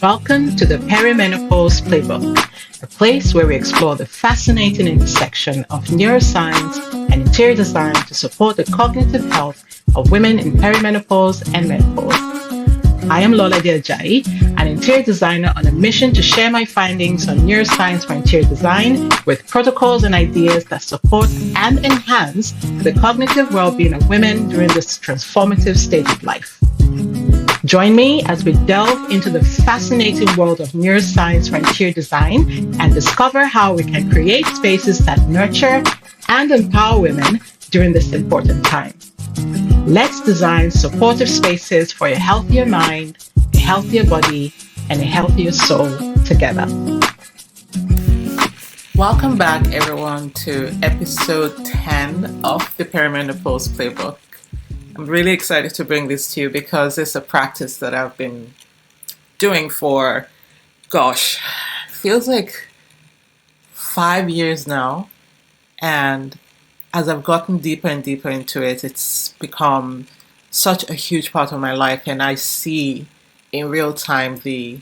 Welcome to the Perimenopause Playbook, a place where we explore the fascinating intersection of neuroscience and interior design to support the cognitive health of women in perimenopause and menopause. I am Lola Ajayi, an interior designer on a mission to share my findings on neuroscience for interior design with protocols and ideas that support and enhance the cognitive well-being of women during this transformative stage of life. Join me as we delve into the fascinating world of neuroscience for interior design and discover how we can create spaces that nurture and empower women during this important time. Let's design supportive spaces for a healthier mind, a healthier body, and a healthier soul together. Welcome back, everyone, to episode 10 of the Perimenopause Playbook. I'm really excited to bring this to you because it's a practice that I've been doing for, feels like 5 years now. And as I've gotten deeper and deeper into it, it's become such a huge part of my life. And I see in real time the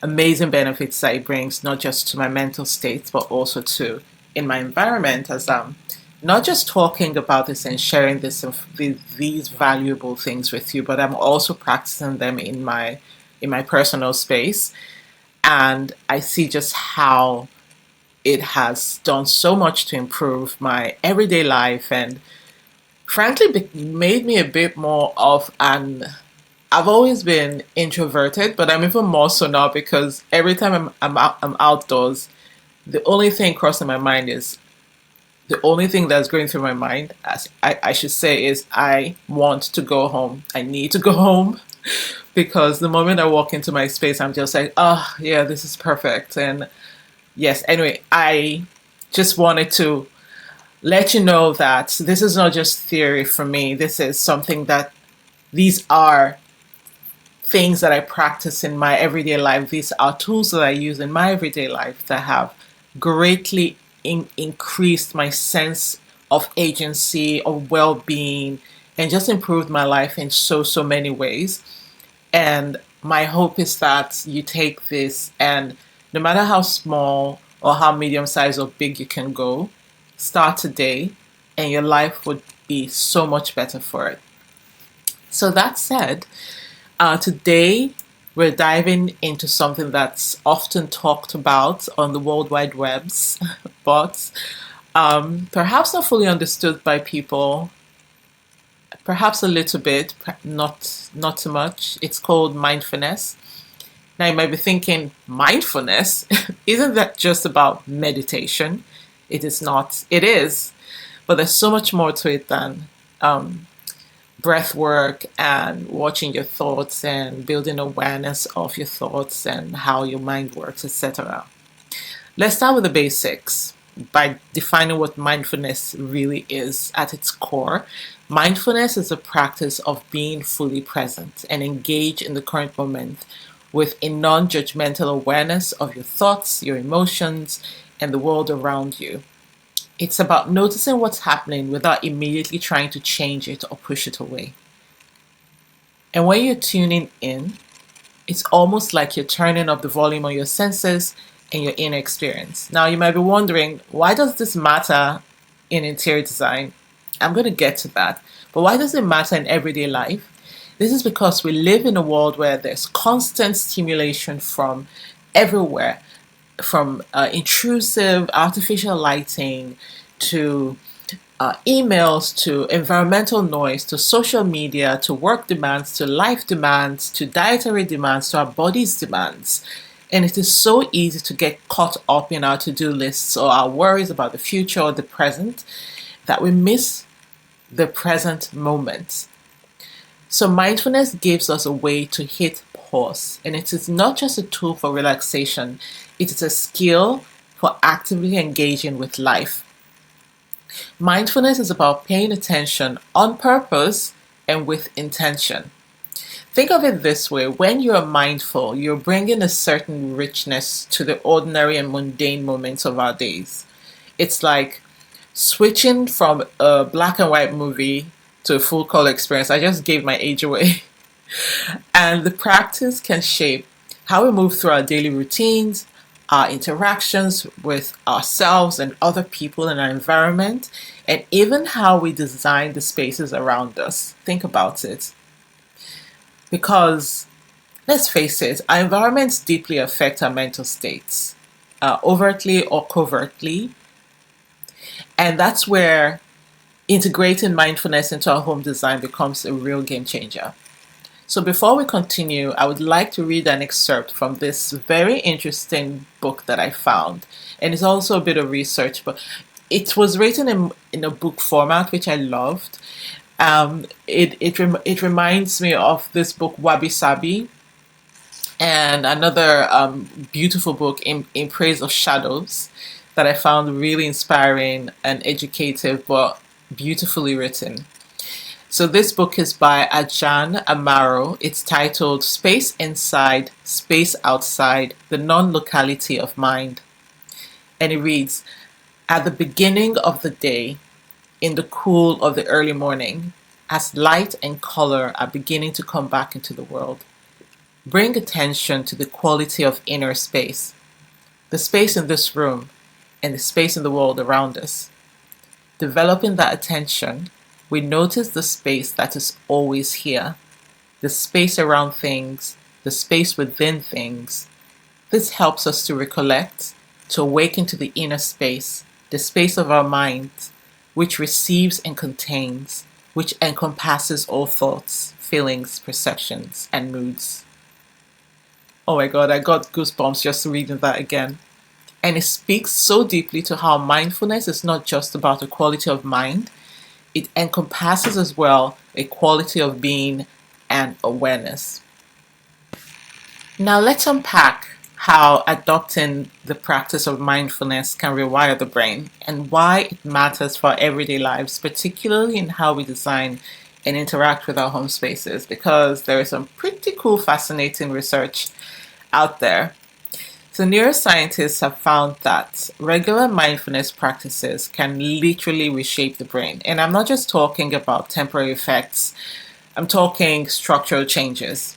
amazing benefits that it brings, not just to my mental state, but also to in my environment as I'm not just talking about this and sharing these valuable things with you, but I'm also practicing them in my personal space. And I see just how it has done so much to improve my everyday life and frankly made me a bit more of I've always been introverted, but I'm even more so now because every time I'm outdoors, the only thing crossing my mind is the only thing that's going through my mind, as I should say, is I want to go home. I need to go home because the moment I walk into my space, I'm just like, oh, yeah, this is perfect. And yes, anyway, I just wanted to let you know that this is not just theory for me. This is something that these are things that I practice in my everyday life. These are tools that I use in my everyday life that have greatly increased my sense of agency, of well-being, and just improved my life in so many ways. And my hope is that you take this and no matter how small or how medium-sized or big you can go, start today and your life would be so much better for it. So that said, today we're diving into something that's often talked about on the World Wide Webs, but perhaps not fully understood by people, perhaps a little bit, not too much. It's called mindfulness. Now you might be thinking, mindfulness? Isn't that just about meditation? It is not. It is, but there's so much more to it than breath work and watching your thoughts and building awareness of your thoughts and how your mind works, etc. Let's start with the basics by defining what mindfulness really is at its core. Mindfulness is a practice of being fully present and engaged in the current moment with a non-judgmental awareness of your thoughts, your emotions, and the world around you. It's about noticing what's happening without immediately trying to change it or push it away. And when you're tuning in, it's almost like you're turning up the volume on your senses and your inner experience. Now, you might be wondering, why does this matter in interior design? I'm going to get to that. But why does it matter in everyday life? This is because we live in a world where there's constant stimulation from everywhere, from intrusive artificial lighting to emails to environmental noise to social media to work demands to life demands to dietary demands to our body's demands. And it is so easy to get caught up in our to-do lists or our worries about the future or the present that we miss the present moment. So mindfulness gives us a way to hit pause, and it is not just a tool for relaxation, it is a skill for actively engaging with life. Mindfulness is about paying attention on purpose and with intention. Think of it this way: when you're mindful, you're bringing a certain richness to the ordinary and mundane moments of our days. It's like switching from a black and white movie to a full color experience. I just gave my age away. And the practice can shape how we move through our daily routines, our interactions with ourselves and other people in our environment, and even how we design the spaces around us. Think about it. Because let's face it, our environments deeply affect our mental states, overtly or covertly. And that's where integrating mindfulness into our home design becomes a real game changer. So before we continue, I would like to read an excerpt from this very interesting book that I found. And it's also a bit of research, but it was written in a book format, which I loved. It reminds me of this book, Wabi Sabi, and another beautiful book, in Praise of Shadows, that I found really inspiring and educative, but beautifully written. So this book is by Ajahn Amaro. It's titled Space Inside, Space Outside, The Non-Locality of Mind. And it reads, at the beginning of the day, in the cool of the early morning, as light and color are beginning to come back into the world, bring attention to the quality of inner space, the space in this room and the space in the world around us. Developing that attention, we notice the space that is always here, the space around things, the space within things. This helps us to recollect, to awaken to the inner space, the space of our minds, which receives and contains, which encompasses all thoughts, feelings, perceptions, and moods. Oh my God, I got goosebumps just reading that again. And it speaks so deeply to how mindfulness is not just about a quality of mind, it encompasses as well a quality of being and awareness. Now let's unpack how adopting the practice of mindfulness can rewire the brain and why it matters for our everyday lives, particularly in how we design and interact with our home spaces, because there is some pretty cool, fascinating research out there. So neuroscientists have found that regular mindfulness practices can literally reshape the brain. And I'm not just talking about temporary effects, I'm talking structural changes.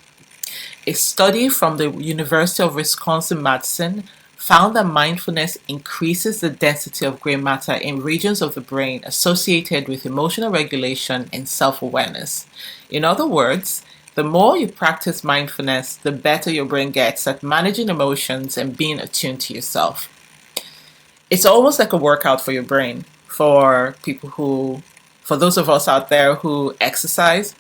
A study from the University of Wisconsin-Madison found that mindfulness increases the density of gray matter in regions of the brain associated with emotional regulation and self-awareness. In other words, the more you practice mindfulness, the better your brain gets at managing emotions and being attuned to yourself. It's almost like a workout for your brain. For those of us out there who exercise,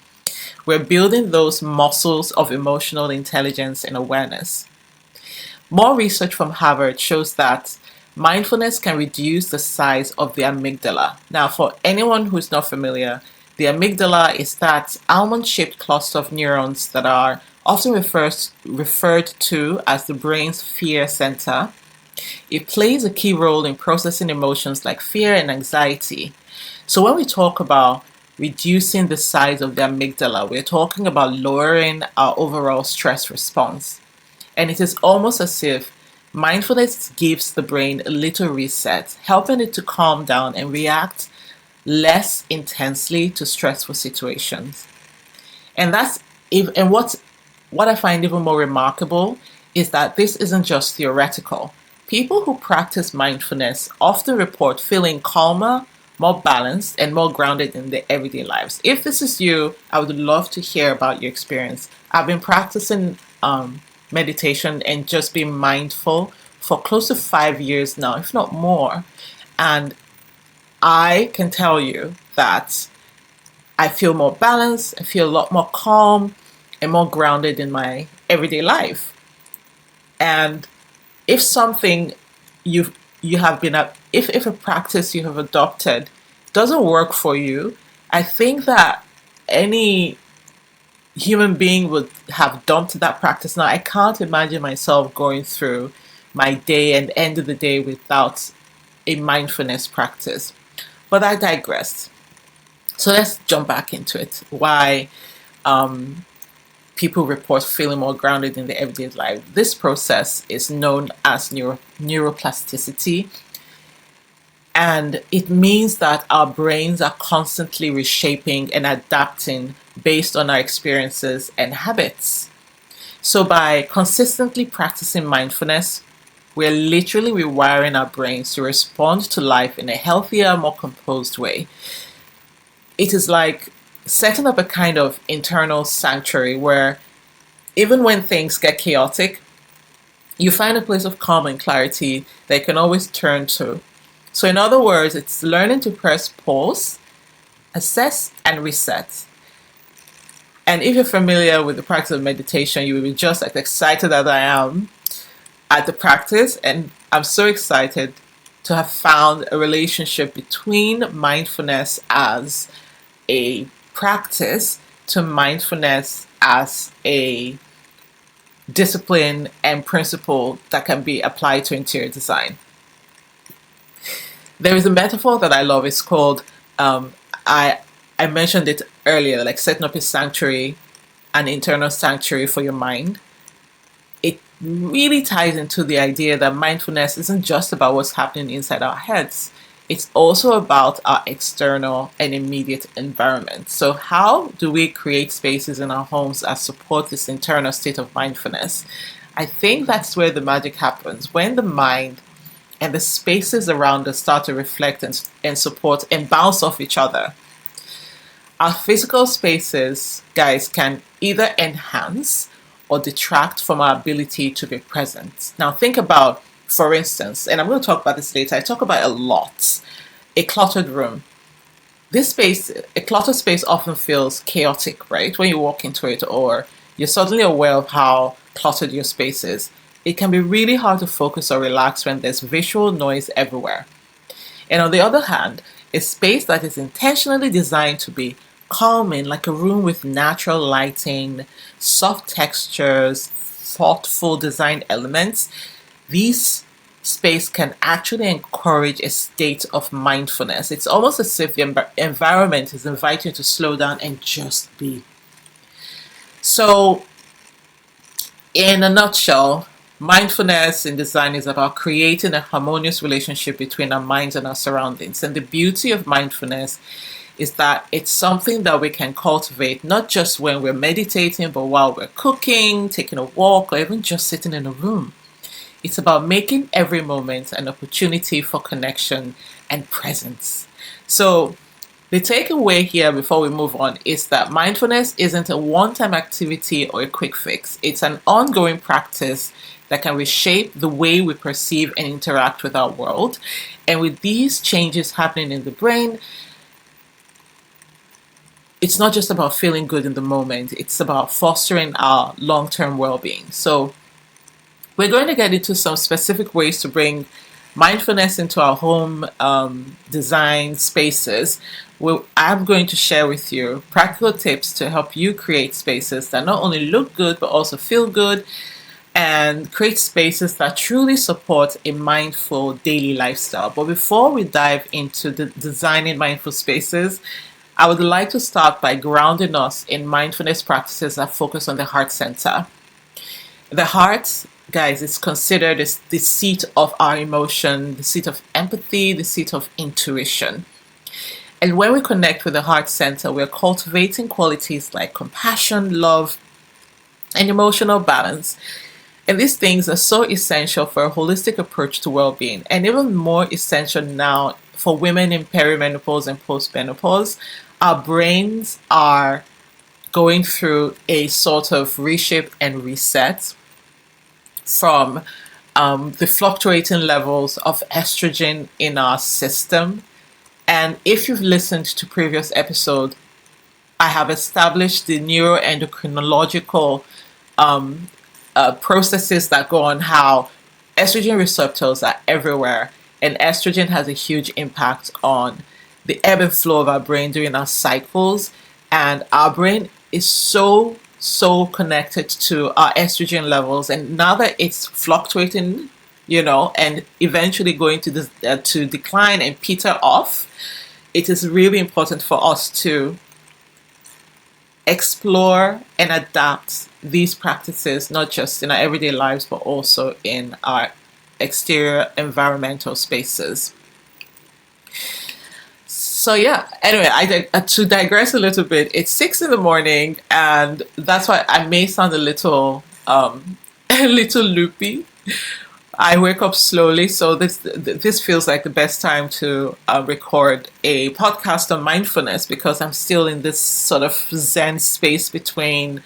we're building those muscles of emotional intelligence and awareness. More research from Harvard shows that mindfulness can reduce the size of the amygdala. Now, for anyone who's not familiar, the amygdala is that almond-shaped cluster of neurons that are often referred to as the brain's fear center. It plays a key role in processing emotions like fear and anxiety. So when we talk about reducing the size of the amygdala, we're talking about lowering our overall stress response. And it is almost as if mindfulness gives the brain a little reset, helping it to calm down and react less intensely to stressful situations. And what I find even more remarkable is that this isn't just theoretical. People who practice mindfulness often report feeling calmer, more balanced, and more grounded in their everyday lives. If this is you, I would love to hear about your experience. I've been practicing meditation and just being mindful for close to 5 years now, if not more. And I can tell you that I feel more balanced, I feel a lot more calm and more grounded in my everyday life. And if something you have been if a practice you have adopted doesn't work for you, I think that any human being would have dumped that practice. Now, I can't imagine myself going through my day and end of the day without a mindfulness practice. But I digress. So let's jump back into it. Why people report feeling more grounded in their everyday life. This process is known as neuroplasticity. And it means that our brains are constantly reshaping and adapting based on our experiences and habits. So by consistently practicing mindfulness, we're literally rewiring our brains to respond to life in a healthier, more composed way. It is like setting up a kind of internal sanctuary where even when things get chaotic, you find a place of calm and clarity that you can always turn to. So, in other words, it's learning to press pause, assess, and reset. And if you're familiar with the practice of meditation, you will be just as excited as I am at the practice. And I'm so excited to have found a relationship between mindfulness as a practice to mindfulness as a discipline and principle that can be applied to interior design. There is a metaphor that I love. It's called, um, I, I mentioned it earlier, like setting up a sanctuary, an internal sanctuary for your mind. It really ties into the idea that mindfulness isn't just about what's happening inside our heads. It's also about our external and immediate environment. So, how do we create spaces in our homes that support this internal state of mindfulness? I think that's where the magic happens. When the mind and the spaces around us start to reflect and support and bounce off each other. Our physical spaces, guys, can either enhance or detract from our ability to be present. Now, think about, for instance, and I'm going to talk about this later, I talk about a lot, a cluttered room. This space, a cluttered space often feels chaotic, right? When you walk into it or you're suddenly aware of how cluttered your space is. It can be really hard to focus or relax when there's visual noise everywhere. And on the other hand, a space that is intentionally designed to be calming, like a room with natural lighting, soft textures, thoughtful design elements, these space can actually encourage a state of mindfulness. It's almost as if the environment is inviting you to slow down and just be. So, in a nutshell, mindfulness in design is about creating a harmonious relationship between our minds and our surroundings. And the beauty of mindfulness is that it's something that we can cultivate not just when we're meditating, but while we're cooking, taking a walk, or even just sitting in a room. It's about making every moment an opportunity for connection and presence. So, the takeaway here before we move on is that mindfulness isn't a one time activity or a quick fix. It's an ongoing practice that can reshape the way we perceive and interact with our world. And with these changes happening in the brain, it's not just about feeling good in the moment, it's about fostering our long term well being. So, we're going to get into some specific ways to bring mindfulness into our home design spaces. I'm going to share with you practical tips to help you create spaces that not only look good but also feel good and create spaces that truly support a mindful daily lifestyle. But before we dive into the designing mindful spaces, I would like to start by grounding us in mindfulness practices that focus on the heart center. The heart, guys, is considered as the seat of our emotion, the seat of empathy, the seat of intuition. And when we connect with the heart center, we're cultivating qualities like compassion, love, and emotional balance. And these things are so essential for a holistic approach to well being, and even more essential now for women in perimenopause and postmenopause. Our brains are going through a sort of reshape and reset from the fluctuating levels of estrogen in our system. And if you've listened to previous episode, I have established the neuroendocrinological processes that go on how estrogen receptors are everywhere, and estrogen has a huge impact on the ebb and flow of our brain during our cycles. And our brain is so connected to our estrogen levels, and now that it's fluctuating, and eventually going to decline and peter off, it is really important for us to explore and adapt these practices, not just in our everyday lives, but also in our exterior environmental spaces. So yeah, anyway, to digress a little bit, it's 6 in the morning, and that's why I may sound a little a little loopy. I wake up slowly, so this feels like the best time to record a podcast on mindfulness because I'm still in this sort of zen space between,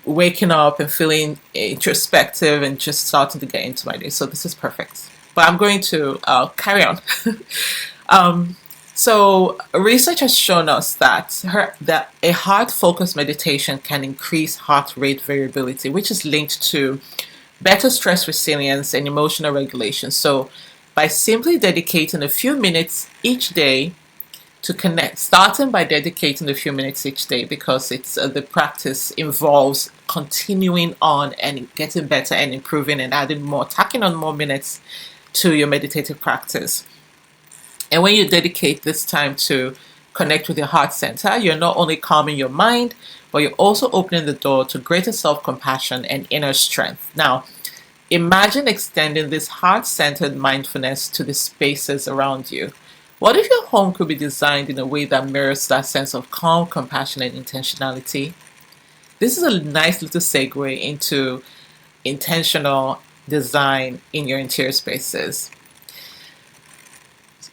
waking up and feeling introspective and just starting to get into my day. So this is perfect. But I'm going to carry on. So research has shown us that a heart-focused meditation can increase heart rate variability, which is linked to better stress resilience and emotional regulation. So by simply dedicating a few minutes each day to connect, starting by dedicating a few minutes each day, because it's the practice involves continuing on and getting better and improving and adding more, tacking on more minutes to your meditative practice. And when you dedicate this time to connect with your heart center, you're not only calming your mind, but you're also opening the door to greater self-compassion and inner strength. Now, imagine extending this heart-centered mindfulness to the spaces around you. What if your home could be designed in a way that mirrors that sense of calm, compassion, and intentionality? This is a nice little segue into intentional design in your interior spaces.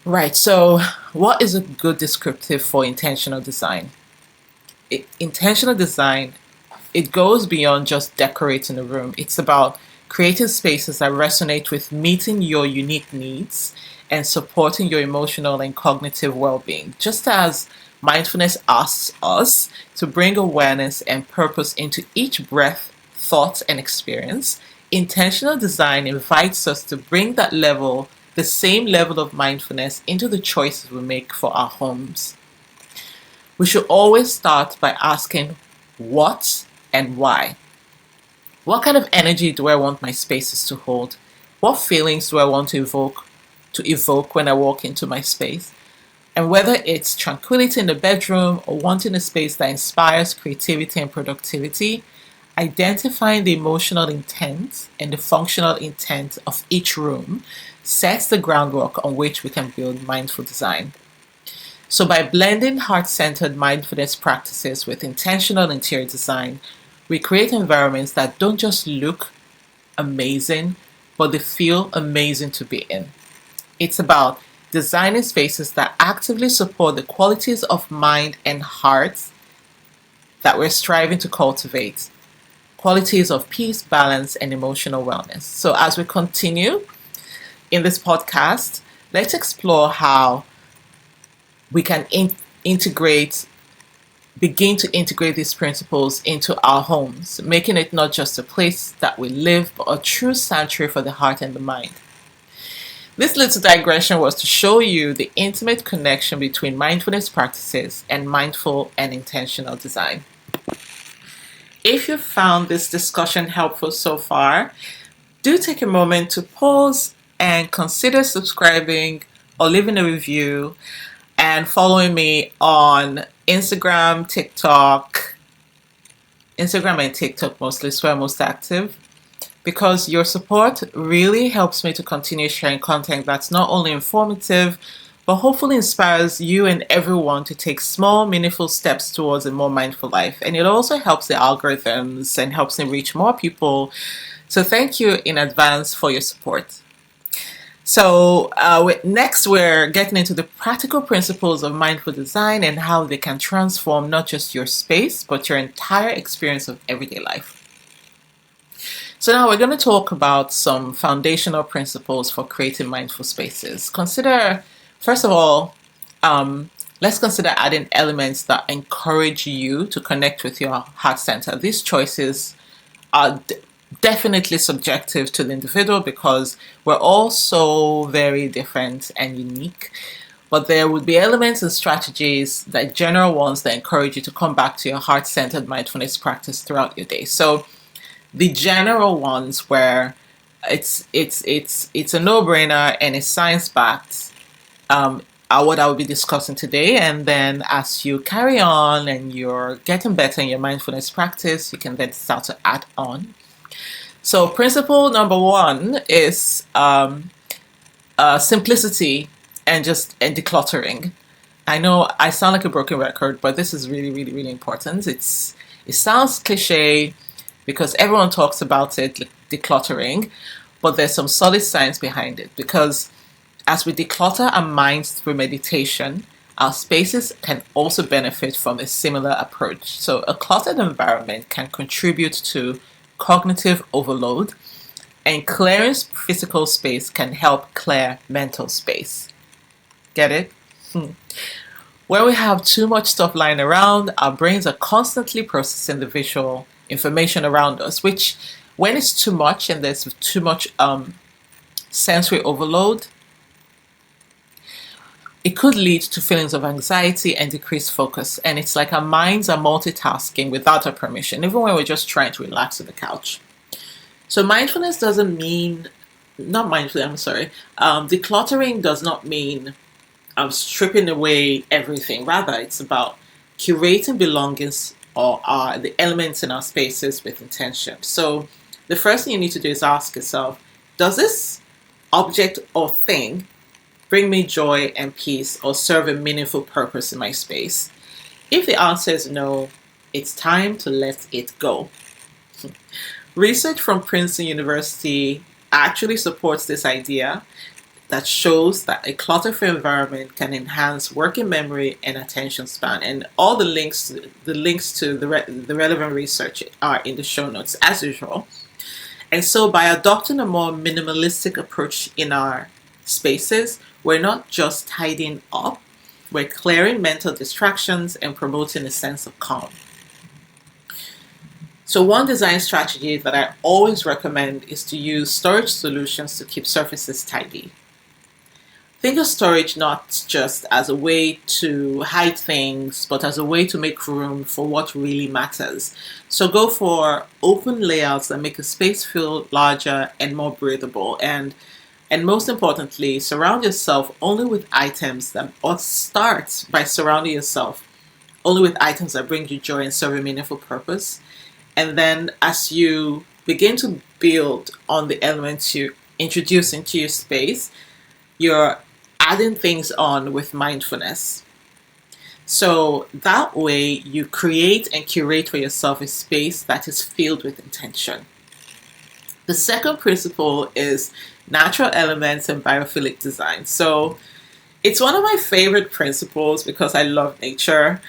Right, so what is a good descriptive for intentional design? Intentional design, it goes beyond just decorating a room. It's about creating spaces that resonate with meeting your unique needs and supporting your emotional and cognitive well-being. Just as mindfulness asks us to bring awareness and purpose into each breath, thought, and experience, intentional design invites us to bring the same level of mindfulness into the choices we make for our homes. We should always start by asking what and why. What kind of energy do I want my spaces to hold? What feelings do I want to evoke when I walk into my space? And whether it's tranquility in the bedroom or wanting a space that inspires creativity and productivity, identifying the emotional intent and the functional intent of each room sets the groundwork on which we can build mindful design. So by blending heart-centered mindfulness practices with intentional interior design, we create environments that don't just look amazing, but they feel amazing to be in. It's about designing spaces that actively support the qualities of mind and heart that we're striving to cultivate. Qualities of peace, balance, and emotional wellness. So as we continue in this podcast, let's explore how we can begin to integrate these principles into our homes, making it not just a place that we live, but a true sanctuary for the heart and the mind. This little digression was to show you the intimate connection between mindfulness practices and mindful and intentional design. If you found this discussion helpful so far, do take a moment to pause and consider subscribing or leaving a review and following me on Instagram and TikTok mostly, is where I'm most active, because your support really helps me to continue sharing content that's not only informative, but hopefully inspires you and everyone to take small, meaningful steps towards a more mindful life. And it also helps the algorithms and helps me reach more people. So thank you in advance for your support. So next, we're getting into the practical principles of mindful design and how they can transform not just your space, but your entire experience of everyday life. So now we're going to talk about some foundational principles for creating mindful spaces. First of all, let's consider adding elements that encourage you to connect with your heart center. These choices are definitely subjective to the individual because we're all so very different and unique. But there would be elements and strategies, like general ones, that encourage you to come back to your heart-centered mindfulness practice throughout your day. So the general ones where it's a no-brainer and it's science-backed are what I will be discussing today. And then as you carry on and you're getting better in your mindfulness practice, you can then start to add on. So principle number one is simplicity and decluttering. I know I sound like a broken record, but this is really, really, really important. It sounds cliche, because everyone talks about it, like decluttering, but there's some solid science behind it. Because as we declutter our minds through meditation, our spaces can also benefit from a similar approach. So, a cluttered environment can contribute to cognitive overload, and clearing physical space can help clear mental space. Get it? When we have too much stuff lying around, our brains are constantly processing the visual information around us, which, when it's too much and there's too much sensory overload, it could lead to feelings of anxiety and decreased focus. And it's like our minds are multitasking without our permission, even when we're just trying to relax on the couch. So mindfulness doesn't mean, not mindfulness, I'm sorry, decluttering does not mean stripping away everything. Rather, it's about curating belongings or the elements in our spaces with intention. So the first thing you need to do is ask yourself, does this object or thing bring me joy and peace or serve a meaningful purpose in my space? If the answer is no, it's time to let it go. Research from Princeton University actually supports this idea that shows that a clutter-free environment can enhance working memory and attention span. And all the links to the relevant research are in the show notes as usual. And so by adopting a more minimalistic approach in our spaces, we're not just tidying up, we're clearing mental distractions and promoting a sense of calm. So one design strategy that I always recommend is to use storage solutions to keep surfaces tidy. Think of storage not just as a way to hide things, but as a way to make room for what really matters. So go for open layouts that make a space feel larger and more breathable. And most importantly, surround yourself only with items that, or start by surrounding yourself only with items that bring you joy and serve a meaningful purpose. And then as you begin to build on the elements you introduce into your space, you're adding things on with mindfulness. So that way you create and curate for yourself a space that is filled with intention. The second principle is natural elements and biophilic design. So it's one of my favorite principles because I love nature.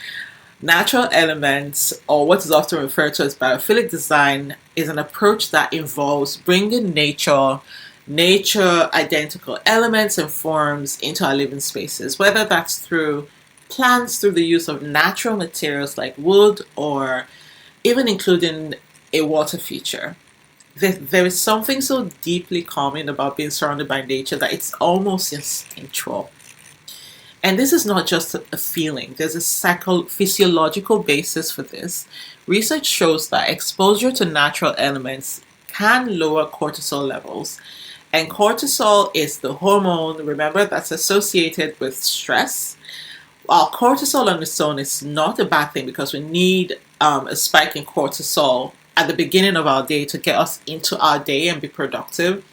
Natural elements, or what is often referred to as biophilic design, is an approach that involves bringing nature identical elements and forms into our living spaces, whether that's through plants, through the use of natural materials like wood, or even including a water feature. There is something so deeply calming about being surrounded by nature that it's almost instinctual. And this is not just a feeling, there's a physiological basis for this. Research shows that exposure to natural elements can lower cortisol levels. And cortisol is the hormone, remember, that's associated with stress. While cortisol on its own is not a bad thing because we need a spike in cortisol at the beginning of our day to get us into our day and be productive.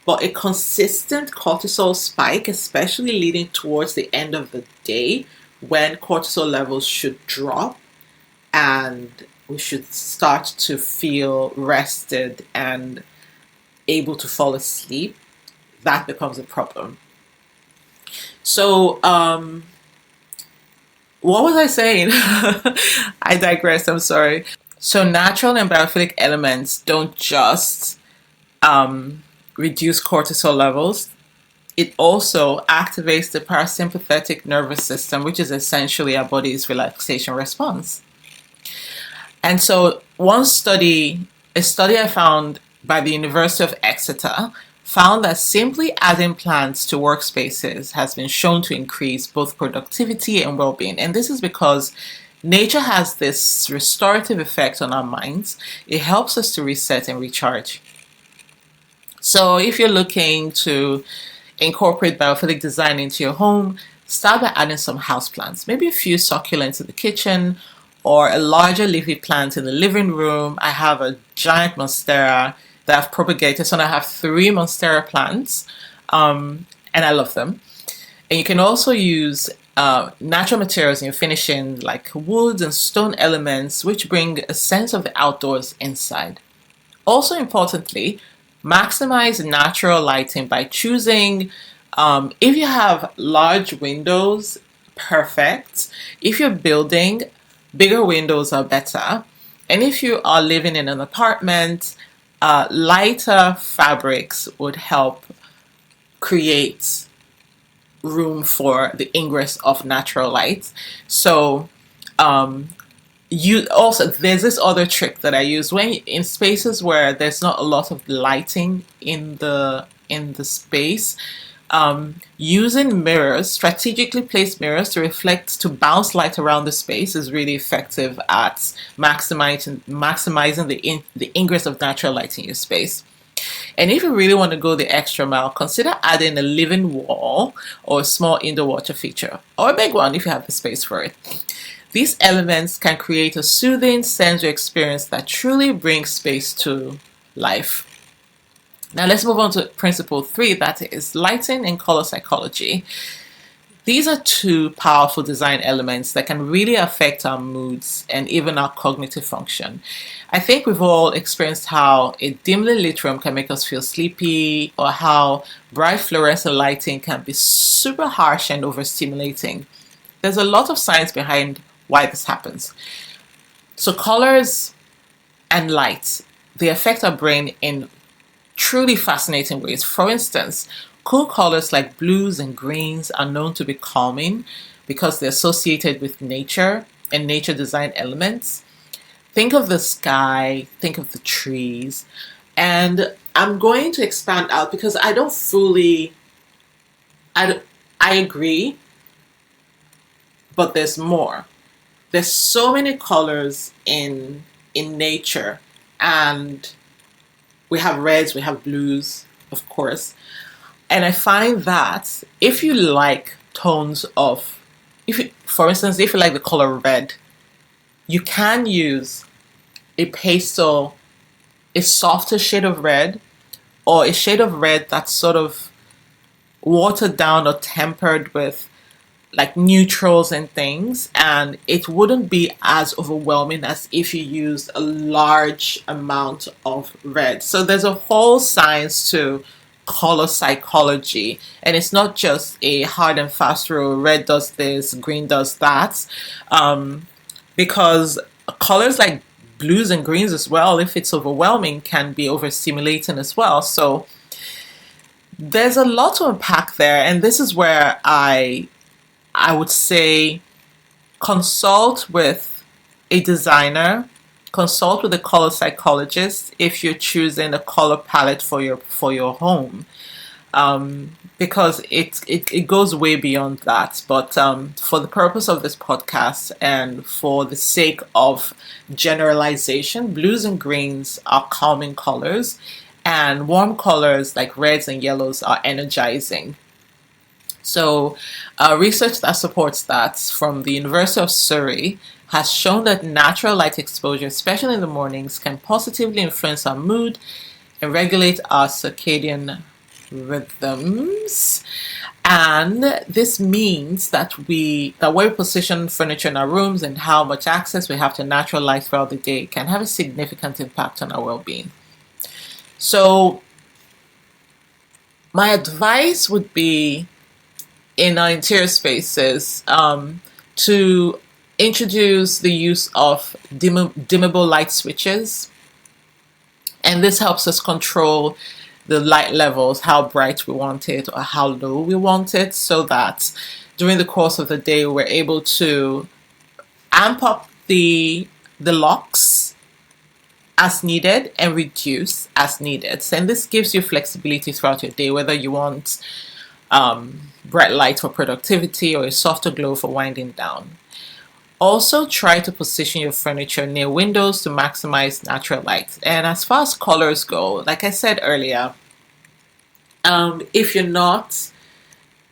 But a consistent cortisol spike, especially leading towards the end of the day, when cortisol levels should drop and we should start to feel rested and able to fall asleep, that becomes a problem. So, what was I saying? I digress, I'm sorry. So natural and biophilic elements don't just reduce cortisol levels. It also activates the parasympathetic nervous system, which is essentially our body's relaxation response. And so a study I found by the University of Exeter found that simply adding plants to workspaces has been shown to increase both productivity and well-being. And this is because nature has this restorative effect on our minds. It helps us to reset and recharge. So if you're looking to incorporate biophilic design into your home, start by adding some houseplants, maybe a few succulents in the kitchen or a larger leafy plant in the living room. I have a giant monstera that I've propagated, so I have 3 monstera plants, and I love them. And you can also use natural materials in your finishing, like woods and stone elements, which bring a sense of the outdoors inside. Also importantly, maximize natural lighting by choosing, if you have large windows, perfect. If you're building, bigger windows are better. And if you are living in an apartment, lighter fabrics would help create room for the ingress of natural light. So you also, there's this other trick that I use when in spaces where there's not a lot of lighting in the space. Using mirrors, strategically placed mirrors to reflect, to bounce light around the space is really effective at maximizing the ingress of natural light in your space. And if you really want to go the extra mile, consider adding a living wall or a small indoor water feature, or a big one if you have the space for it. These elements can create a soothing sensory experience that truly brings space to life. Now let's move on to principle 3, that is lighting and color psychology. These are two powerful design elements that can really affect our moods and even our cognitive function. I think we've all experienced how a dimly lit room can make us feel sleepy, or how bright fluorescent lighting can be super harsh and overstimulating. There's a lot of science behind why this happens. So colors and light, they affect our brain in truly fascinating ways. For instance, cool colors like blues and greens are known to be calming because they're associated with nature and nature design elements. Think of the sky, think of the trees, and I'm going to expand out because I don't fully, I agree, but there's more. There's so many colors in nature, and we have reds, we have blues, of course. And I find that if you like tones of, if you, for instance, if you like the color red, you can use a pastel, a softer shade of red, or a shade of red that's sort of watered down or tempered with like neutrals and things, and it wouldn't be as overwhelming as if you used a large amount of red. So there's a whole science to color psychology, and it's not just a hard and fast rule, red does this, green does that, because colors like blues and greens as well, if it's overwhelming, can be overstimulating as well. So there's a lot to unpack there, and this is where I would say consult with a designer, consult with a color psychologist if you're choosing a color palette for your home, because it goes way beyond that. But for the purpose of this podcast and for the sake of generalization, blues and greens are calming colors, and warm colors like reds and yellows are energizing. So research that supports that from the University of Surrey has shown that natural light exposure, especially in the mornings, can positively influence our mood and regulate our circadian rhythms. And this means that where we position furniture in our rooms and how much access we have to natural light throughout the day can have a significant impact on our well-being. So my advice would be, in our interior spaces, to introduce the use of dimmable light switches. And this helps us control the light levels, how bright we want it or how low we want it, so that during the course of the day we're able to amp up the lux as needed and reduce as needed. And this gives you flexibility throughout your day, whether you want bright light for productivity or a softer glow for winding down. Also, try to position your furniture near windows to maximize natural light. And as far as colors go, like I said earlier, if you're not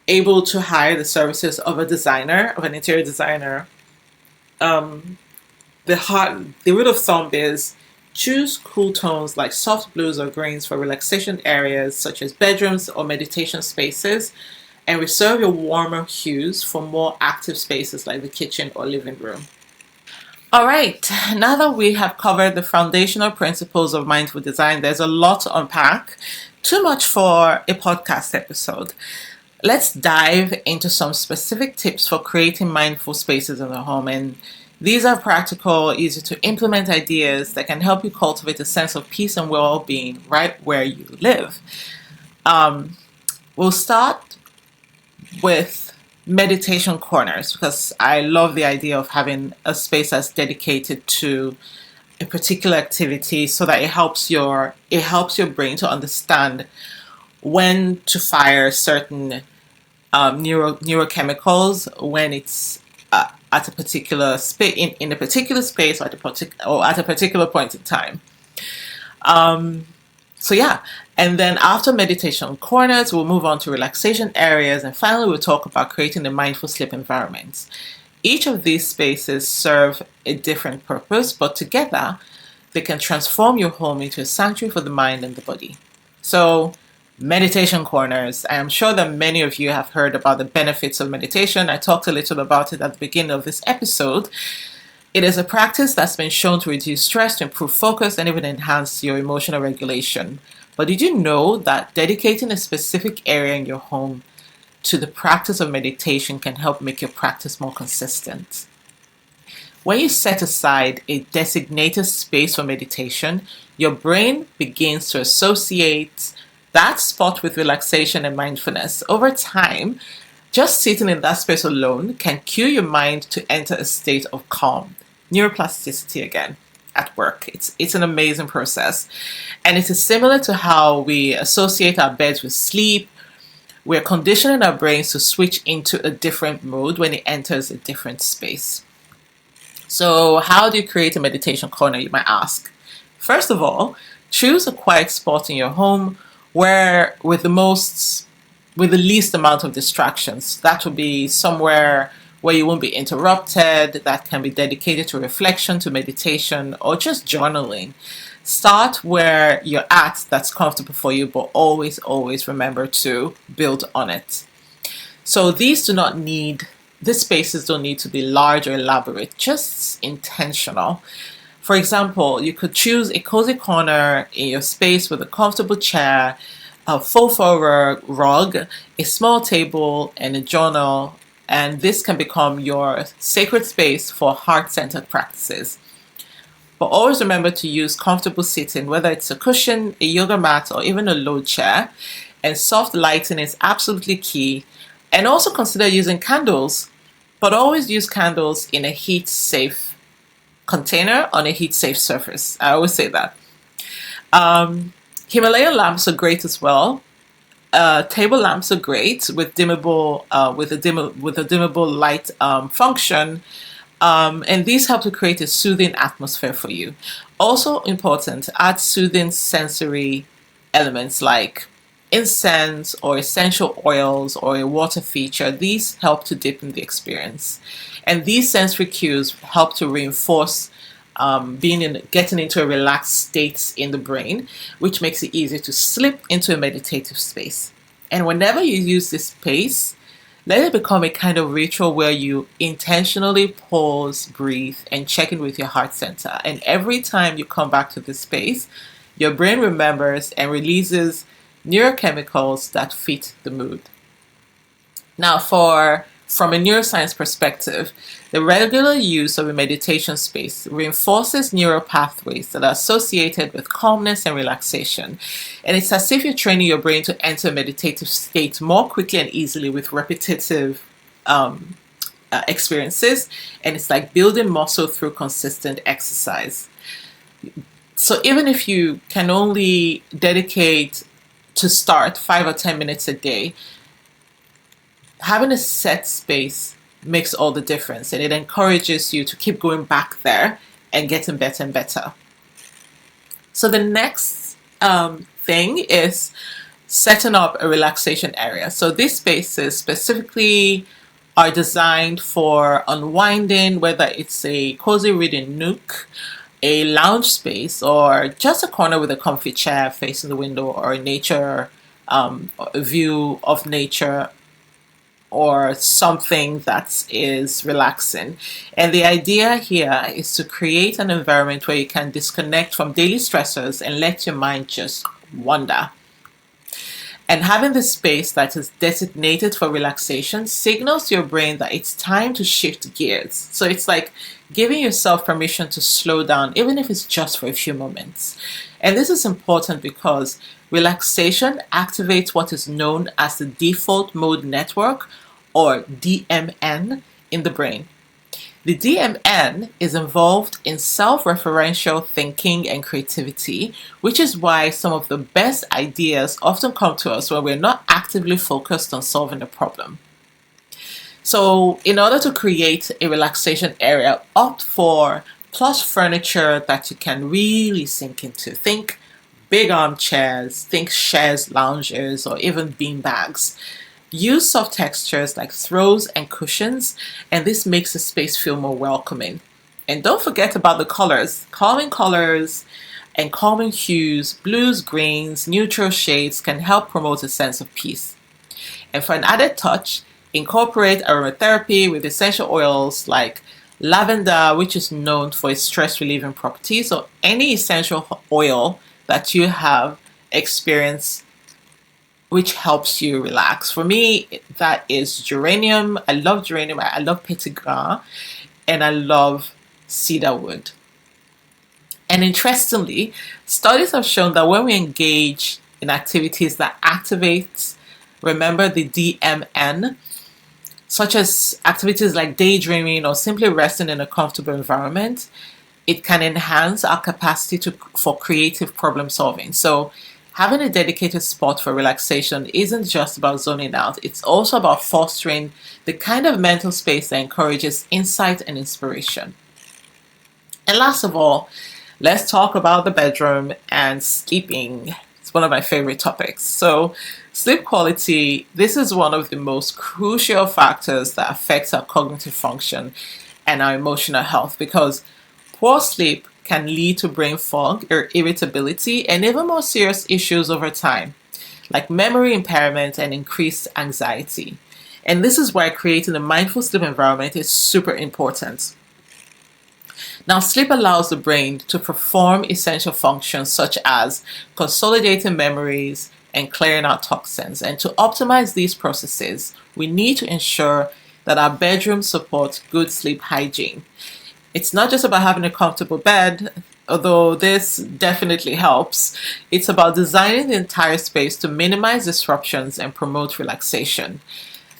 able to hire the services of a designer, of an interior designer, the rule of thumb is choose cool tones like soft blues or greens for relaxation areas such as bedrooms or meditation spaces, and reserve your warmer hues for more active spaces like the kitchen or living room. All right, now that we have covered the foundational principles of mindful design, there's a lot to unpack. Too much for a podcast episode. Let's dive into some specific tips for creating mindful spaces in the home. And these are practical, easy to implement ideas that can help you cultivate a sense of peace and well-being right where you live. We'll start with meditation corners because I love the idea of having a space that's dedicated to a particular activity so that it helps your brain to understand when to fire certain neurochemicals when it's at a particular space in a particular space or at a particular point in time. So yeah, and then after meditation corners, we'll move on to relaxation areas, and finally we'll talk about creating a mindful sleep environment. Each of these spaces serve a different purpose, but together they can transform your home into a sanctuary for the mind and the body. So, meditation corners. I am sure that many of you have heard about the benefits of meditation. I talked a little about it at the beginning of this episode. It is a practice that's been shown to reduce stress, to improve focus, and even enhance your emotional regulation. But did you know that dedicating a specific area in your home to the practice of meditation can help make your practice more consistent? When you set aside a designated space for meditation, your brain begins to associate that spot with relaxation and mindfulness. Over time, just sitting in that space alone can cue your mind to enter a state of calm. Neuroplasticity again at work. It's an amazing process. And it is similar to how we associate our beds with sleep. We're conditioning our brains to switch into a different mode when it enters a different space. So how do you create a meditation corner, you might ask? First of all, choose a quiet spot in your home where with the least amount of distractions. That would be somewhere where you won't be interrupted, that can be dedicated to reflection, to meditation, or just journaling. Start where you're at that's comfortable for you, but always, always remember to build on it. So these spaces don't need to be large or elaborate, just intentional. For example, you could choose a cozy corner in your space with a comfortable chair, a faux fur rug, a small table, and a journal, and this can become your sacred space for heart-centered practices. But always remember to use comfortable seating, whether it's a cushion, a yoga mat, or even a low chair, and soft lighting is absolutely key. And also consider using candles, but always use candles in a heat-safe container on a heat-safe surface. I always say that. Himalayan lamps are great as well. Table lamps are great with a dimmable light function, and these help to create a soothing atmosphere for you. Also important, add soothing sensory elements like incense or essential oils or a water feature. These help to deepen the experience, and these sensory cues help to reinforce getting into a relaxed state in the brain, which makes it easier to slip into a meditative space. And whenever you use this space, let it become a kind of ritual where you intentionally pause, breathe, and check in with your heart center. And every time you come back to this space, your brain remembers and releases neurochemicals that fit the mood. Now, from a neuroscience perspective, the regular use of a meditation space reinforces neural pathways that are associated with calmness and relaxation. And it's as if you're training your brain to enter a meditative state more quickly and easily with repetitive experiences. And it's like building muscle through consistent exercise. So even if you can only dedicate to start 5 or 10 minutes a day, having a set space makes all the difference, and it encourages you to keep going back there and getting better and better. So the next thing is setting up a relaxation area. So these spaces specifically are designed for unwinding, whether it's a cozy reading nook, a lounge space, or just a corner with a comfy chair facing the window, or a view of nature or something that is relaxing. And the idea here is to create an environment where you can disconnect from daily stressors and let your mind just wander. And having this space that is designated for relaxation signals to your brain that it's time to shift gears. So it's like giving yourself permission to slow down, even if it's just for a few moments. And this is important because relaxation activates what is known as the default mode network, or DMN, in the brain. The DMN is involved in self-referential thinking and creativity, which is why some of the best ideas often come to us when we're not actively focused on solving a problem. So, in order to create a relaxation area, opt for plush furniture that you can really sink into. Think big armchairs, think chaise lounges, or even bean bags. Use soft textures like throws and cushions, and this makes the space feel more welcoming. And don't forget about the colors. Calming colors and calming hues, blues, greens, neutral shades can help promote a sense of peace. And for an added touch, incorporate aromatherapy with essential oils like lavender, which is known for its stress relieving properties, or any essential oil that you have experienced which helps you relax. For me, that is geranium. I love geranium. I love petit gras, and I love cedarwood. And interestingly, studies have shown that when we engage in activities that activate, remember, the DMN, such as activities like daydreaming or simply resting in a comfortable environment, it can enhance our capacity for creative problem solving. So having a dedicated spot for relaxation isn't just about zoning out, it's also about fostering the kind of mental space that encourages insight and inspiration. And last of all, let's talk about the bedroom and sleeping. It's one of my favorite topics. So, sleep quality, this is one of the most crucial factors that affects our cognitive function and our emotional health, because poor sleep can lead to brain fog or irritability and even more serious issues over time, like memory impairment and increased anxiety. And this is why creating a mindful sleep environment is super important. Now, sleep allows the brain to perform essential functions such as consolidating memories and clearing out toxins. And to optimize these processes, we need to ensure that our bedroom supports good sleep hygiene. It's not just about having a comfortable bed, although this definitely helps. It's about designing the entire space to minimize disruptions and promote relaxation.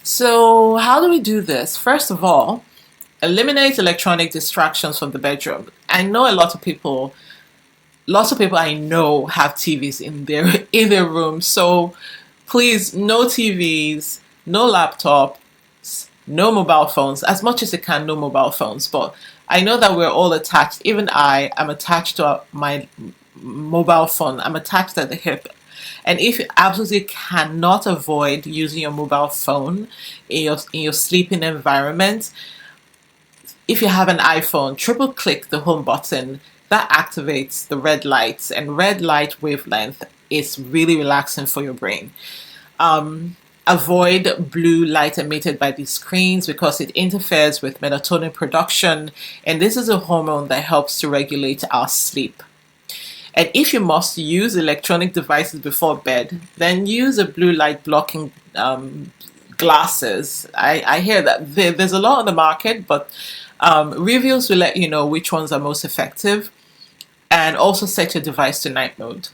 So, how do we do this? First of all, eliminate electronic distractions from the bedroom. I know lots of people I know have TVs in their room. So, please, no TVs, no laptops, no mobile phones. As much as you can, no mobile phones. But I know that we're all attached. Even I am attached to my mobile phone. I'm attached at the hip. And if you absolutely cannot avoid using your mobile phone in your sleeping environment, if you have an iPhone, triple click the home button. That activates the red lights, and red light wavelength is really relaxing for your brain. Avoid blue light emitted by these screens because it interferes with melatonin production, and this is a hormone that helps to regulate our sleep. And if you must use electronic devices before bed, then use a blue light blocking glasses. I hear that there's a lot on the market, but reviews will let you know which ones are most effective, and also set your device to night mode.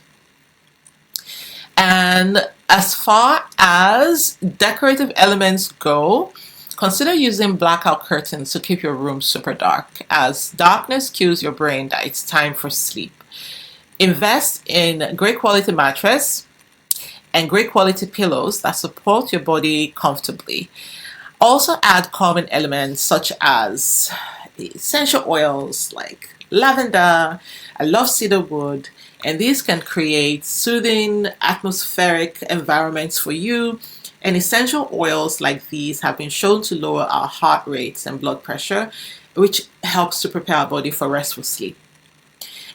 And as far as decorative elements go, consider using blackout curtains to keep your room super dark, as darkness cues your brain that it's time for sleep. Invest in great quality mattress and great quality pillows that support your body comfortably. Also add calming elements such as the essential oils like lavender. I love cedarwood, and these can create soothing atmospheric environments for you. And essential oils like these have been shown to lower our heart rates and blood pressure, which helps to prepare our body for restful sleep.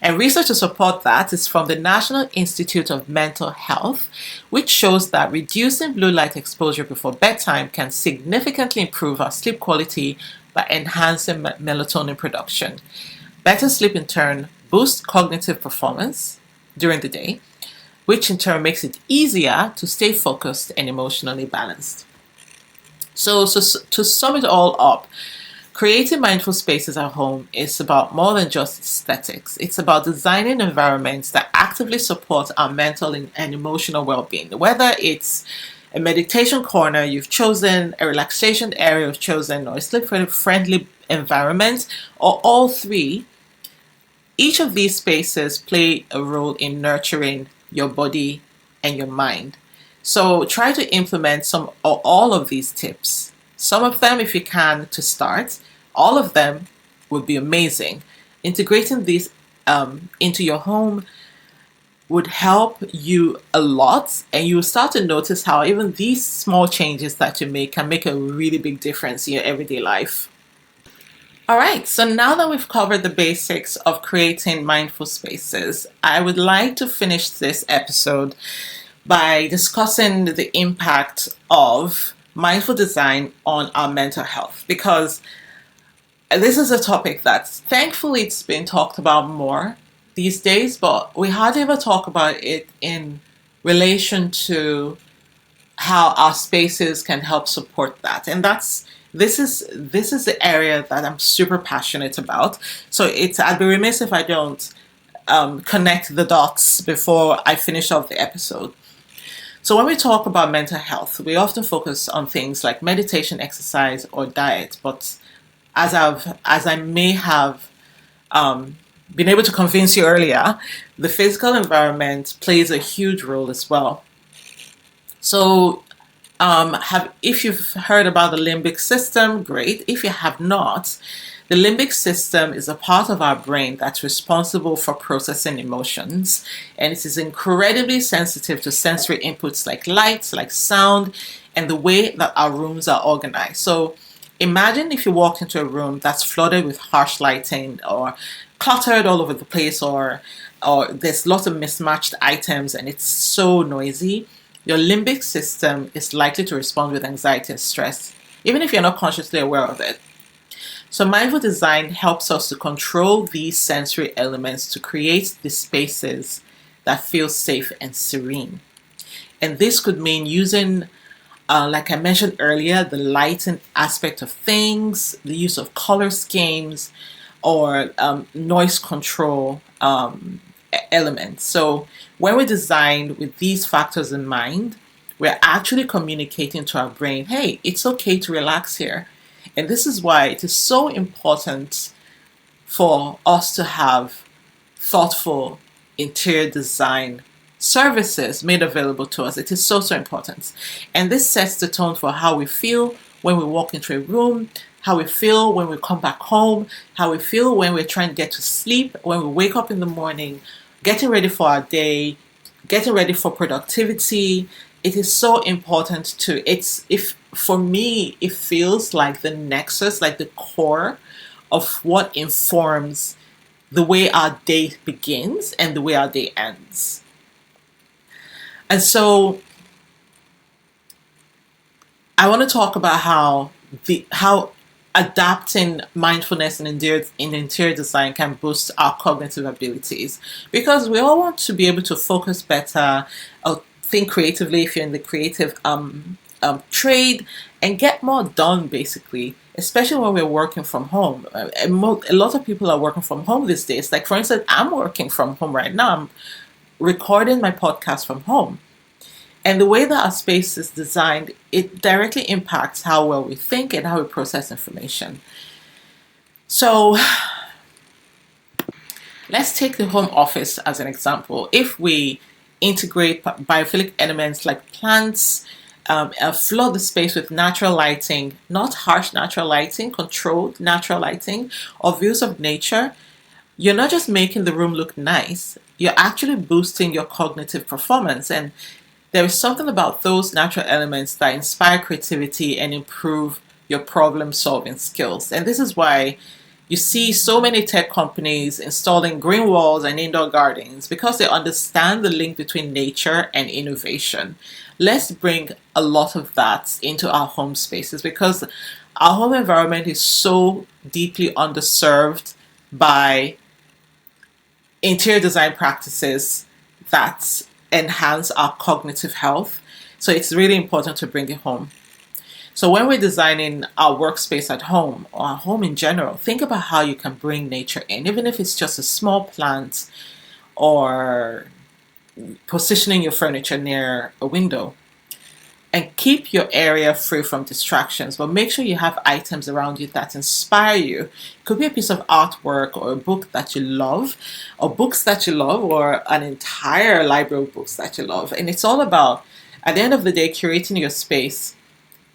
And research to support that is from the National Institute of Mental Health, which shows that reducing blue light exposure before bedtime can significantly improve our sleep quality by enhancing melatonin production. Better sleep in turn boosts cognitive performance during the day, which in turn makes it easier to stay focused and emotionally balanced. So to sum it all up, creating mindful spaces at home is about more than just aesthetics. It's about designing environments that actively support our mental and emotional well-being. Whether it's a meditation corner you've chosen, a relaxation area you've chosen, or a sleep-friendly environment, or all three, each of these spaces play a role in nurturing your body and your mind. So try to implement some or all of these tips. Some of them, if you can, to start. All of them would be amazing. Integrating these into your home would help you a lot, and you'll start to notice how even these small changes that you make can make a really big difference in your everyday life. All right, so now that we've covered the basics of creating mindful spaces, I would like to finish this episode by discussing the impact of mindful design on our mental health, because this is a topic that thankfully it's been talked about more these days, but we hardly ever talk about it in relation to how our spaces can help support that. And this is the area that I'm super passionate about. So I'd be remiss if I don't connect the dots before I finish off the episode. So when we talk about mental health, we often focus on things like meditation, exercise, or diet. But as I may have been able to convince you earlier, the physical environment plays a huge role as well. So if you've heard about the limbic system, great. If you have not, the limbic system is a part of our brain that's responsible for processing emotions, and it is incredibly sensitive to sensory inputs like light, like sound, and the way that our rooms are organized. So imagine if you walked into a room that's flooded with harsh lighting or cluttered all over the place, or there's lots of mismatched items and it's so noisy. Your limbic system is likely to respond with anxiety and stress, even if you're not consciously aware of it. So mindful design helps us to control these sensory elements to create the spaces that feel safe and serene. And this could mean using, like I mentioned earlier, the lighting aspect of things, the use of color schemes, or noise control elements. So when we design with these factors in mind, we're actually communicating to our brain, hey, it's okay to relax here. And this is why it is so important for us to have thoughtful interior design services made available to us. It is so important. And this sets the tone for how we feel when we walk into a room, how we feel when we come back home, how we feel when we're trying to get to sleep, when we wake up in the morning, getting ready for our day, getting ready for productivity. It is so important for me, it feels like the nexus, like the core of what informs the way our day begins and the way our day ends. And so I want to talk about how adapting mindfulness in interior design can boost our cognitive abilities, because we all want to be able to focus better, or think creatively if you're in the creative trade, and get more done, basically, especially when we're working from home. A lot of people are working from home these days. Like, for instance, I'm working from home right now. I'm recording my podcast from home. And the way that our space is designed, it directly impacts how well we think and how we process information. So let's take the home office as an example. If we integrate biophilic elements like plants, flood the space with natural lighting, not harsh natural lighting, controlled natural lighting, or views of nature, you're not just making the room look nice, you're actually boosting your cognitive performance. And there is something about those natural elements that inspire creativity and improve your problem solving skills. And this is why You see so many tech companies installing green walls and indoor gardens because they understand the link between nature and innovation. Let's bring a lot of that into our home spaces because our home environment is so deeply underserved by interior design practices that enhance our cognitive health. So it's really important to bring it home. So when we're designing our workspace at home or our home in general, think about how you can bring nature in, even if it's just a small plant or positioning your furniture near a window. And keep your area free from distractions, but make sure you have items around you that inspire you. It could be a piece of artwork or a book that you love, or books that you love, or an entire library of books that you love. And it's all about, at the end of the day, curating your space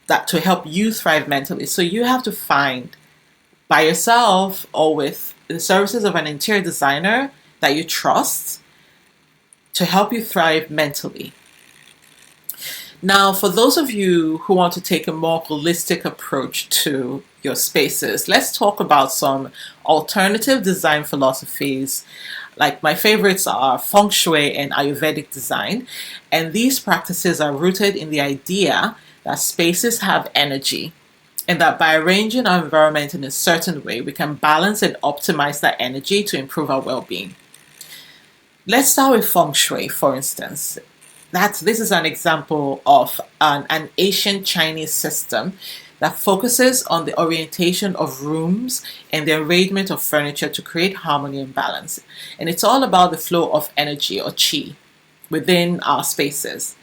that to help you thrive mentally. So you have to find by yourself or with the services of an interior designer that you trust to help you thrive mentally. Now, for those of you who want to take a more holistic approach to your spaces, let's talk about some alternative design philosophies. Like my favorites are feng shui and Ayurvedic design. And these practices are rooted in the idea that spaces have energy and that by arranging our environment in a certain way, we can balance and optimize that energy to improve our well-being. Let's start with feng shui, for instance. This is an example of an ancient Chinese system that focuses on the orientation of rooms and the arrangement of furniture to create harmony and balance. And it's all about the flow of energy or qi within our spaces.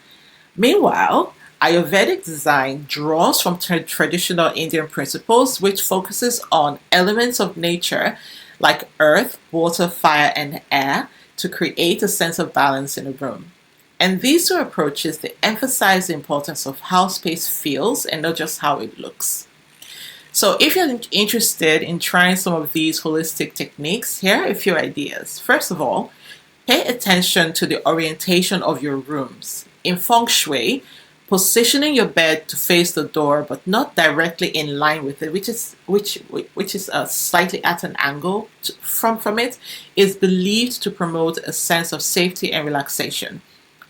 Meanwhile, Ayurvedic design draws from traditional Indian principles, which focuses on elements of nature like earth, water, fire, and air to create a sense of balance in a room. And these two approaches, they emphasize the importance of how space feels and not just how it looks. So if you're interested in trying some of these holistic techniques, here are a few ideas. First of all, pay attention to the orientation of your rooms. In feng shui, positioning your bed to face the door but not directly in line with it, which is slightly at an angle from it, is believed to promote a sense of safety and relaxation.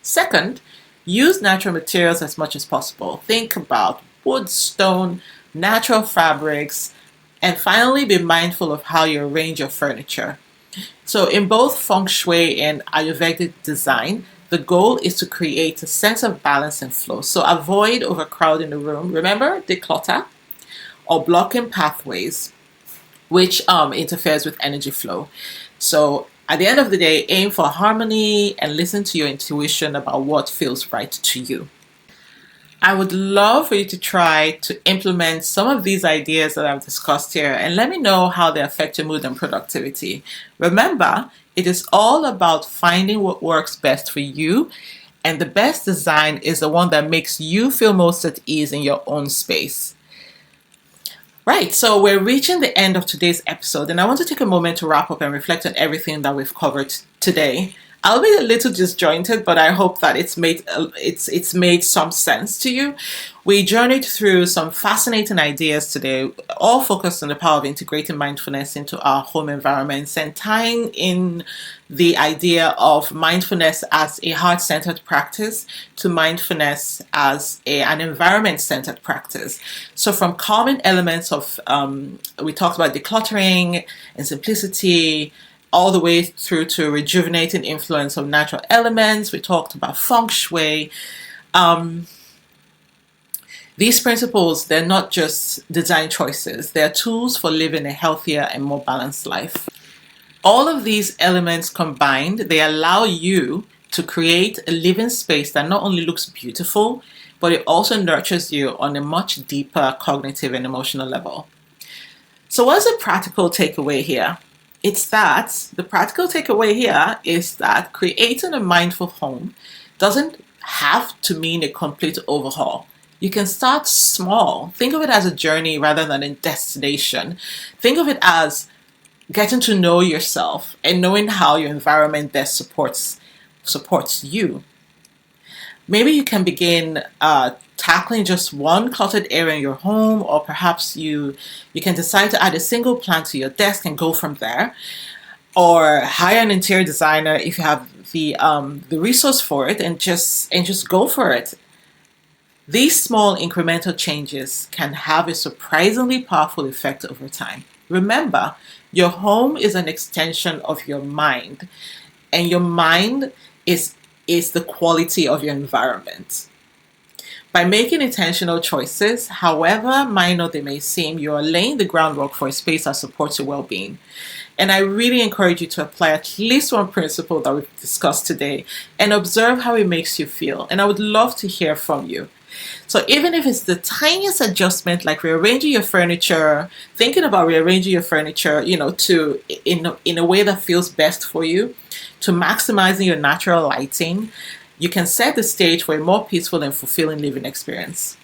Second, use natural materials as much as possible. Think about wood, stone, natural fabrics, and finally be mindful of how you arrange your furniture. So in both feng shui and Ayurvedic design, the goal is to create a sense of balance and flow. So avoid overcrowding the room. Remember, declutter or blocking pathways, which interferes with energy flow. So at the end of the day, aim for harmony and listen to your intuition about what feels right to you. I would love for you to try to implement some of these ideas that I've discussed here and let me know how they affect your mood and productivity. Remember, it is all about finding what works best for you, and the best design is the one that makes you feel most at ease in your own space. Right, so we're reaching the end of today's episode, and I want to take a moment to wrap up and reflect on everything that we've covered today. I'll be a little disjointed, but I hope that it's made some sense to you. We journeyed through some fascinating ideas today, all focused on the power of integrating mindfulness into our home environments and tying in the idea of mindfulness as a heart-centered practice to mindfulness as an environment-centered practice. So from common elements of, we talked about decluttering and simplicity, all the way through to rejuvenating influence of natural elements. We talked about feng shui. These principles, they're not just design choices. They're tools for living a healthier and more balanced life. All of these elements combined, they allow you to create a living space that not only looks beautiful, but it also nurtures you on a much deeper cognitive and emotional level. So what's the practical takeaway here? The practical takeaway here is that creating a mindful home doesn't have to mean a complete overhaul. You can start small. Think of it as a journey rather than a destination. Think of it as getting to know yourself and knowing how your environment best supports you. Maybe you can begin tackling just one cluttered area in your home, or perhaps you can decide to add a single plant to your desk and go from there, or hire an interior designer if you have the resource for it, and just go for it. These small incremental changes can have a surprisingly powerful effect over time. Remember, your home is an extension of your mind, and your mind is the quality of your environment. By making intentional choices, however minor they may seem, you are laying the groundwork for a space that supports your well-being. And I really encourage you to apply at least one principle that we've discussed today and observe how it makes you feel. And I would love to hear from you. So even if it's the tiniest adjustment, like rearranging your furniture, thinking about rearranging your furniture, to in a way that feels best for you, to maximizing your natural lighting, you can set the stage for a more peaceful and fulfilling living experience.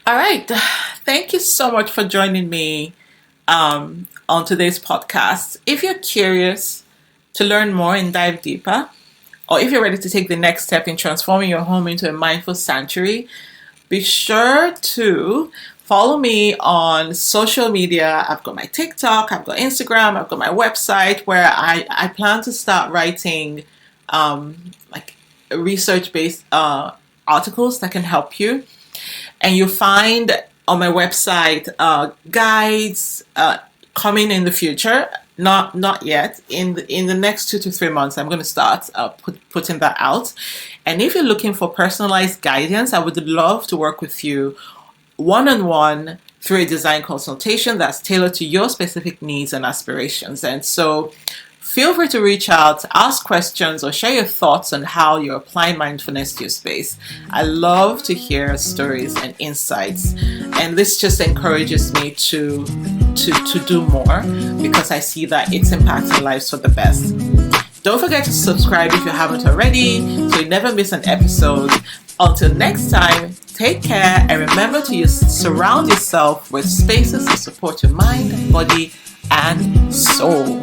All right. Thank you so much for joining me on today's podcast. If you're curious to learn more and dive deeper, or if you're ready to take the next step in transforming your home into a mindful sanctuary, be sure to follow me on social media. I've got my TikTok, I've got Instagram, I've got my website where I plan to start writing like research-based articles that can help you. And you'll find on my website guides coming in the future. Not yet. In the next 2 to 3 months, I'm going to start putting that out. And if you're looking for personalized guidance, I would love to work with you one-on-one through a design consultation that's tailored to your specific needs and aspirations. And so feel free to reach out, ask questions, or share your thoughts on how you're applying mindfulness to your space. I love to hear stories and insights, and this just encourages me to do more, because I see that it's impacting lives for the best. Don't forget to subscribe if you haven't already, so you never miss an episode. Until next time, take care, and remember to surround yourself with spaces to support your mind, body, and soul.